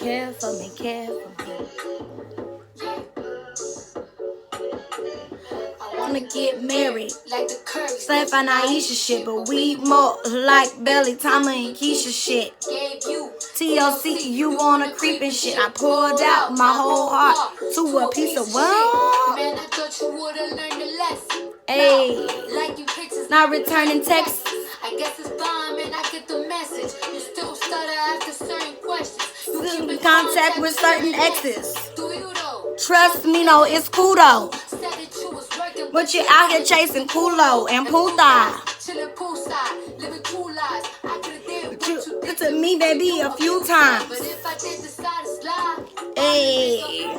care for me, care for me. Wanna get married like the Currys. Slap on Aisha shit, but we more like Belly, Tama, and Keisha shit. TLC, you wanna creep and shit. I poured out my whole heart to a piece of what? Man, I thought you would've learned the lesson. Hey, like you pictures, not returning texts. I guess it's fine, man, I get the message. You still stutter after certain questions. You keep in contact with certain exes. Do you though? Trust me, no, it's cool though. But you're out here chasing Kulo and Puta. Chillin' poolside, living cool lives. I could've did what you did to me, baby, a few times. But if I did decide to slide, hey,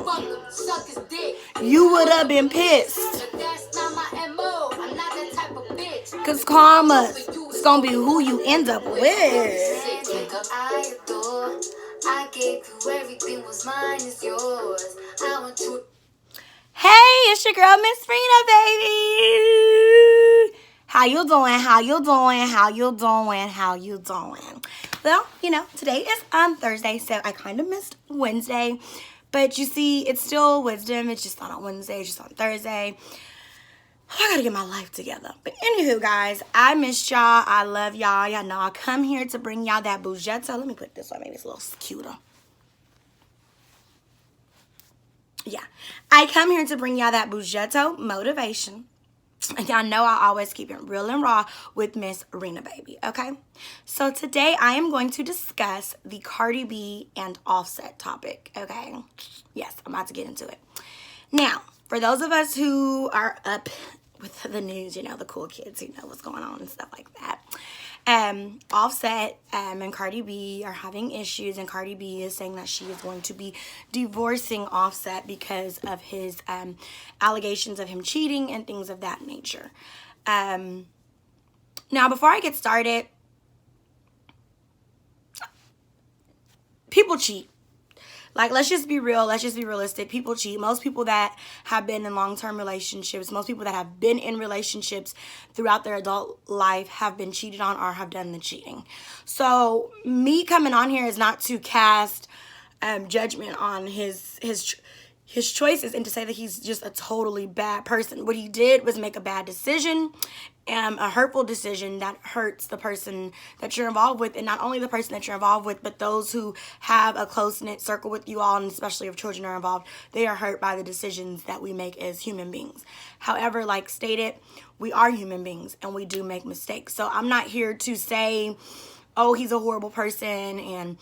suck his dick. You would have been pissed. But that's not my MO. I'm not that type of bitch. Cause karma is gonna be who you end up with. I adore. I gave you everything was mine is yours. I want you. Hey, it's your girl, Miss Rena, baby. How you doing? How you doing? How you doing? How you doing? Well, you know, today is Thursday, so I kind of missed Wednesday. But you see, it's still wisdom. It's just not on Wednesday. It's just on Thursday. I gotta get my life together. But anywho, guys, I missed y'all. I love y'all. Y'all know I come here to bring y'all that bougetto. Let me put this on. Maybe it's a little cuter. Yeah, I come here to bring y'all that bougetto motivation. And y'all know I always keep it real and raw with Miss Rena, baby, okay? So today I am going to discuss the Cardi B and Offset topic, okay? Yes, I'm about to get into it. Now, for those of us who are up with the news, you know, the cool kids who know what's going on and stuff like that, Offset and Cardi B are having issues, and Cardi B is saying that she is going to be divorcing Offset because of his allegations of him cheating and things of that nature. Now, before I get started, people cheat. Like, let's just be real. Let's just be realistic. People cheat. Most people that have been in long-term relationships, most people that have been in relationships throughout their adult life have been cheated on or have done the cheating. So me coming on here is not to cast judgment on his choices and to say that he's just a totally bad person. What he did was make a bad decision, a hurtful decision that hurts the person that you're involved with, and not only the person that you're involved with, but those who have a close-knit circle with you all, and especially if children are involved, they are hurt by the decisions that we make as human beings. However, like stated, we are human beings, and we do make mistakes. So I'm not here to say, oh, he's a horrible person, and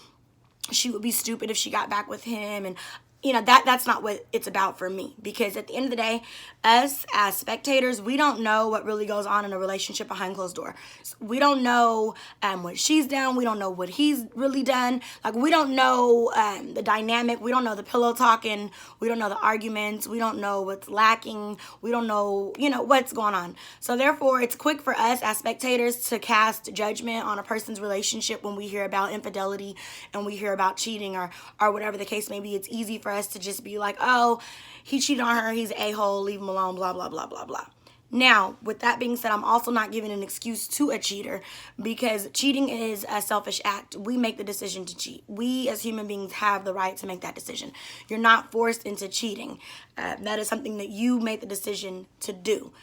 she would be stupid if she got back with him, and you know, that's not what it's about for me. Because at the end of the day, us as spectators, we don't know what really goes on in a relationship behind closed doors. We don't know what she's done. We don't know what he's really done. Like, we don't know the dynamic. We don't know the pillow talking. We don't know the arguments. We don't know what's lacking. We don't know, you know, what's going on. So therefore, it's quick for us as spectators to cast judgment on a person's relationship when we hear about infidelity and we hear about cheating or whatever the case may be. It's easy for us to just be like, oh, he cheated on her, he's an a-hole, leave him alone, blah, blah, blah, blah, blah. Now, with that being said, I'm also not giving an excuse to a cheater, because cheating is a selfish act. We make the decision to cheat. We as human beings have the right to make that decision. You're not forced into cheating. That is something that you made the decision to do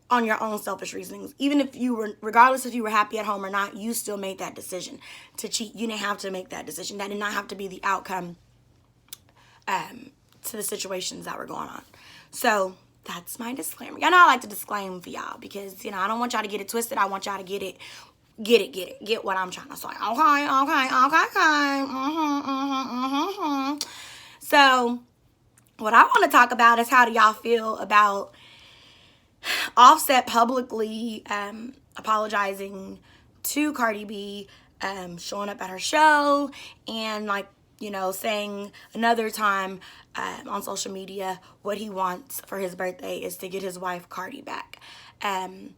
on your own selfish reasonings. Even if you were, regardless if you were happy at home or not, you still made that decision to cheat. You didn't have to make that decision. That did not have to be the outcome to the situations that were going on. So that's my disclaimer. Y'all know I like to disclaim for y'all, because, you know, I don't want y'all to get it twisted. I want y'all to get what I'm trying to say. Okay. So what I want to talk about is, how do y'all feel about Offset publicly apologizing to Cardi B, showing up at her show, and, like, you know, saying another time on social media what he wants for his birthday is to get his wife Cardi back. I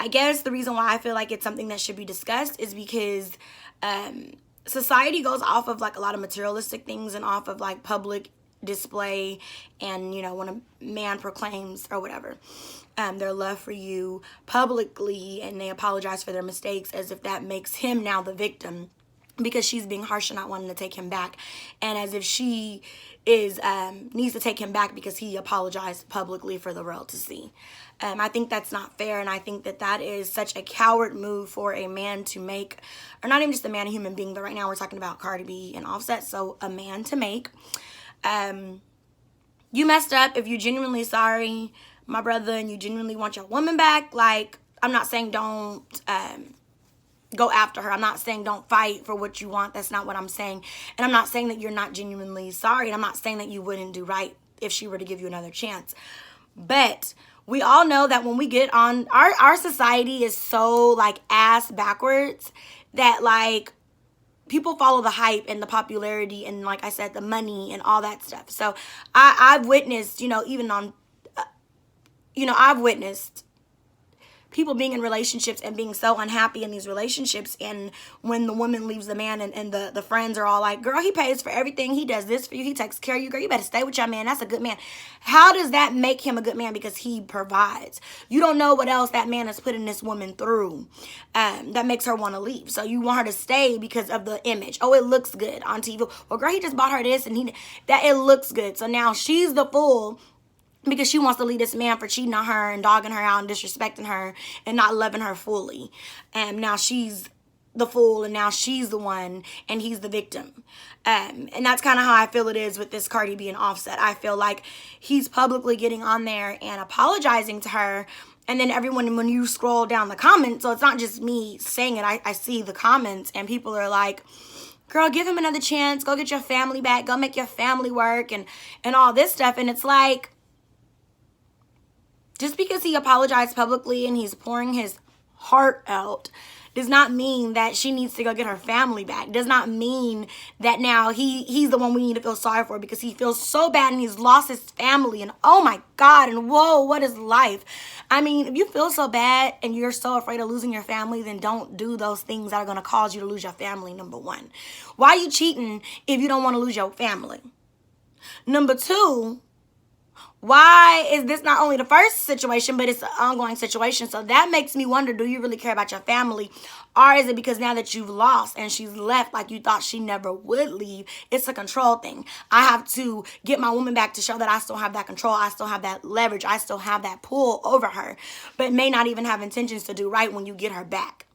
guess the reason why I feel like it's something that should be discussed is because society goes off of, like, a lot of materialistic things and off of, like, public display, and, you know, when a man proclaims or whatever their love for you publicly, and they apologize for their mistakes as if that makes him now the victim, because she's being harsh and not wanting to take him back, and as if she is needs to take him back because he apologized publicly for the world to see. I think that's not fair, and I think that that is such a coward move for a man to make, or not even just a man, a human being, but right now we're talking about Cardi B and Offset, so a man to make. You messed up. If you're genuinely sorry, my brother, and you genuinely want your woman back, like, I'm not saying don't go after her. I'm not saying don't fight for what you want. That's not what I'm saying. And I'm not saying that you're not genuinely sorry. And I'm not saying that you wouldn't do right if she were to give you another chance. But we all know that when we get on, our society is so, like, ass backwards that, like, people follow the hype and the popularity and, like I said, the money and all that stuff. So I've witnessed, even on, I've witnessed people being in relationships and being so unhappy in these relationships, and when the woman leaves the man and the friends are all like, girl, he pays for everything, he does this for you, he takes care of you, girl, you better stay with your man, that's a good man. How does that make him a good man? Because he provides. You don't know what else that man is putting this woman through that makes her want to leave. So you want her to stay because of the image. Oh, it looks good on TV. Well, girl, he just bought her this and that it looks good. So now she's the fool because she wants to leave this man for cheating on her and dogging her out and disrespecting her and not loving her fully. And now she's the fool, and now she's the one, and he's the victim. And that's kind of how I feel it is with this Cardi B and Offset. I feel like he's publicly getting on there and apologizing to her. And then everyone, when you scroll down the comments, so it's not just me saying it, I see the comments, and people are like, girl, give him another chance. Go get your family back. Go make your family work and all this stuff. And it's like, just because he apologized publicly and he's pouring his heart out does not mean that she needs to go get her family back. Does not mean that now he's the one we need to feel sorry for because he feels so bad and he's lost his family. And oh my God, and whoa, what is life? I mean, if you feel so bad and you're so afraid of losing your family, then don't do those things that are going to cause you to lose your family, number one. Why are you cheating if you don't want to lose your family? Number two, why is this not only the first situation, but it's an ongoing situation? So that makes me wonder, do you really care about your family? Or is it because now that you've lost and she's left like you thought she never would leave, it's a control thing? I have to get my woman back to show that I still have that control. I still have that leverage. I still have that pull over her, but may not even have intentions to do right when you get her back.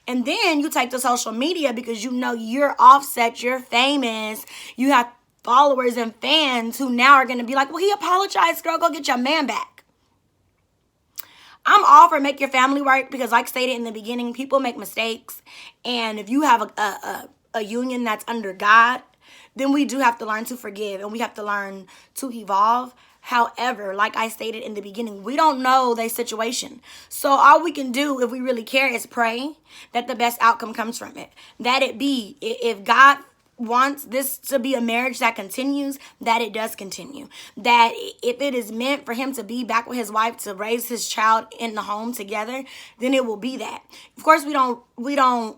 And then you take to social media because you know you're Offset, you're famous, you have followers and fans who now are going to be like, well, he apologized, girl, go get your man back. I'm all for make your family work because, like stated in the beginning, people make mistakes. And if you have a union that's under God, then we do have to learn to forgive and we have to learn to evolve. However, like I stated in the beginning, we don't know their situation. So all we can do, if we really care, is pray that the best outcome comes from it. That it be, if God wants this to be a marriage that continues, that it does continue. That if it is meant for him to be back with his wife to raise his child in the home together, then it will be that. Of course, we don't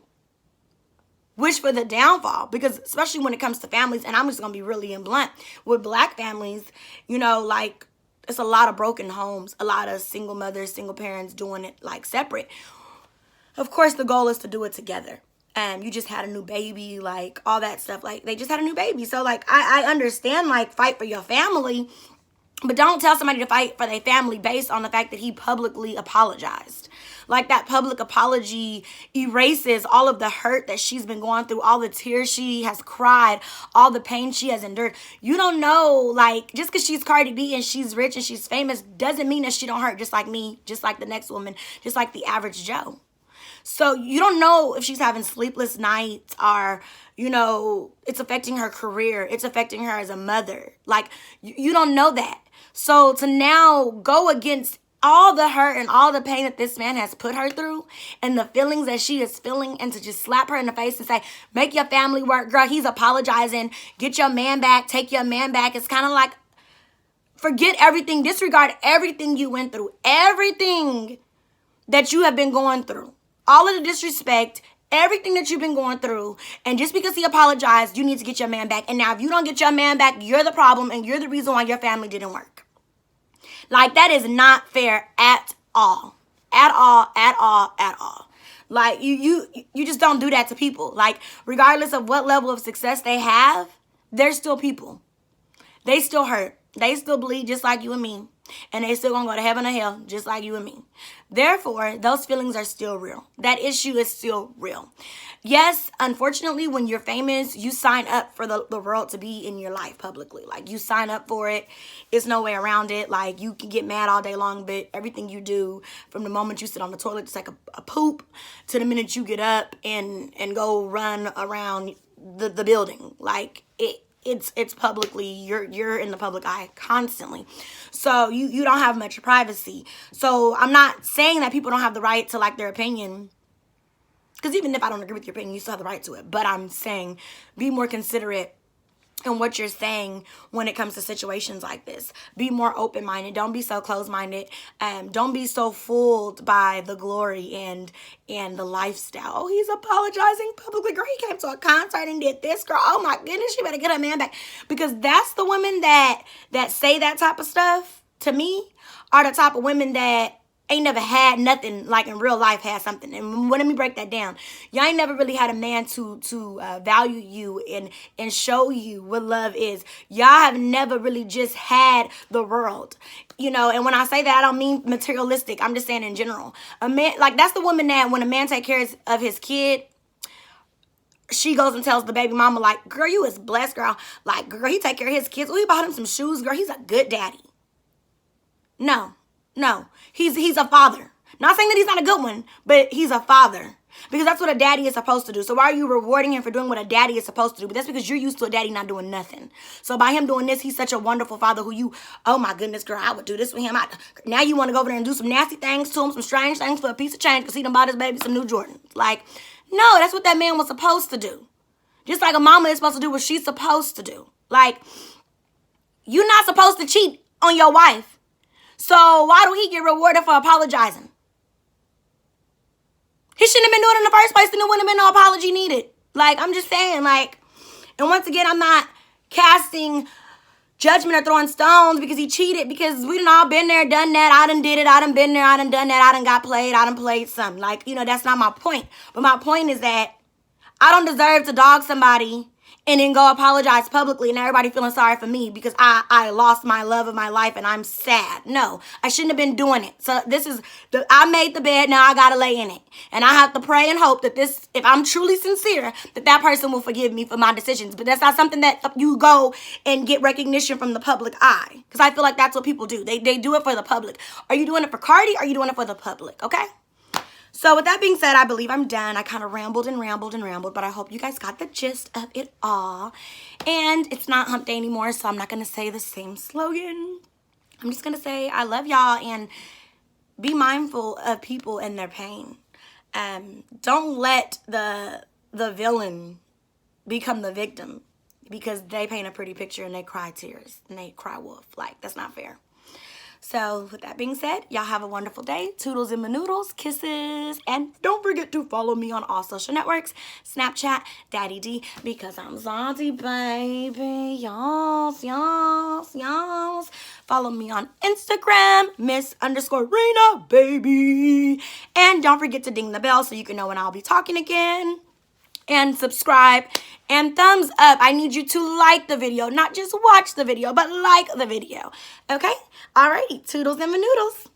wish for the downfall, because especially when it comes to families, and I'm just gonna be really blunt with Black families, like, it's a lot of broken homes, a lot of single mothers, single parents doing it like separate. Of course, the goal is to do it together. You just had a new baby, like all that stuff. Like, they just had a new baby. So, like, I understand, like, fight for your family, but don't tell somebody to fight for their family based on the fact that he publicly apologized. Like, that public apology erases all of the hurt that she's been going through, all the tears she has cried, all the pain she has endured. You don't know, like, just because she's Cardi B and she's rich and she's famous doesn't mean that she don't hurt, just like me, just like the next woman, just like the average Joe. So you don't know if she's having sleepless nights or, it's affecting her career. It's affecting her as a mother. Like, you don't know that. So to now go against all the hurt and all the pain that this man has put her through and the feelings that she is feeling, and to just slap her in the face and say, make your family work, girl, he's apologizing, get your man back, take your man back. It's kind of like, forget everything, disregard everything you went through, everything that you have been going through. All of the disrespect, everything that you've been going through, and just because he apologized, you need to get your man back. And now if you don't get your man back, you're the problem, and you're the reason why your family didn't work. Like, that is not fair at all. At all, at all, at all. Like, you just don't do that to people. Like, regardless of what level of success they have, they're still people. They still hurt. They still bleed just like you and me. And they still gonna go to heaven or hell just like you and me. Therefore, those feelings are still real. That issue is still real. Yes, unfortunately, when you're famous, you sign up for the world to be in your life publicly. Like, you sign up for it. It's no way around it. Like, you can get mad all day long, but everything you do, from the moment you sit on the toilet to take a poop, to the minute you get up and go run around the building. Like, it's publicly, you're in the public eye constantly. So you don't have much privacy. So I'm not saying that people don't have the right to like their opinion, because even if I don't agree with your opinion, you still have the right to it. But I'm saying be more considerate in what you're saying when it comes to situations like this. Be more open-minded. Don't be so closed-minded. Don't be so fooled by the glory and the lifestyle. Oh, he's apologizing publicly. Girl, he came to a concert and did this. Girl, oh my goodness, she better get her man back. Because that's the women that say that type of stuff to me are the type of women that ain't never had nothing, like in real life had something. And let me break that down. Y'all ain't never really had a man to value you and show you what love is. Y'all have never really just had the world. You know, and when I say that, I don't mean materialistic. I'm just saying in general. A man, like, that's the woman that when a man take care of his kid, she goes and tells the baby mama, like, girl, you is blessed, girl. Like, girl, he take care of his kids. Oh, he bought him some shoes, girl. He's a good daddy. No. He's a father. Not saying that he's not a good one, but he's a father. Because that's what a daddy is supposed to do. So why are you rewarding him for doing what a daddy is supposed to do? But that's because you're used to a daddy not doing nothing. So by him doing this, he's such a wonderful father who you, oh my goodness, girl, I would do this with him. Now you want to go over there and do some nasty things to him, some strange things for a piece of change because he done bought his baby some new Jordans. Like, no, that's what that man was supposed to do. Just like a mama is supposed to do what she's supposed to do. Like, you're not supposed to cheat on your wife. So why do he get rewarded for apologizing? He shouldn't have been doing it in the first place, and there wouldn't have been no apology needed. Like, I'm just saying, like, and once again, I'm not casting judgment or throwing stones because he cheated, because we done all been there, done that. I done did it. I done been there. I done done that. I done got played. I done played something. Like, you know, that's not my point. But my point is that I don't deserve to dog somebody and then go apologize publicly and everybody feeling sorry for me because I lost my love of my life and I'm sad. No, I shouldn't have been doing it. So I made the bed, now I gotta lay in it. And I have to pray and hope that if I'm truly sincere, that person will forgive me for my decisions. But that's not something that you go and get recognition from the public eye. Because I feel like that's what people do. They do it for the public. Are you doing it for Cardi? Or are you doing it for the public? Okay? So with that being said, I believe I'm done. I kind of rambled, but I hope you guys got the gist of it all. And it's not hump day anymore, so I'm not going to say the same slogan. I'm just going to say I love y'all and be mindful of people and their pain. Don't let the villain become the victim because they paint a pretty picture and they cry tears and they cry wolf. Like, that's not fair. So, with that being said, y'all have a wonderful day. Toodles in my noodles, kisses, and don't forget to follow me on all social networks, Snapchat, Daddy D, because I'm Zonty, baby. Y'all. Follow me on Instagram, Miss_Rena, baby. And don't forget to ding the bell so you can know when I'll be talking again. And subscribe and thumbs up. I need you to like the video, not just watch the video, but like the video. Okay? Alrighty, toodles and noodles.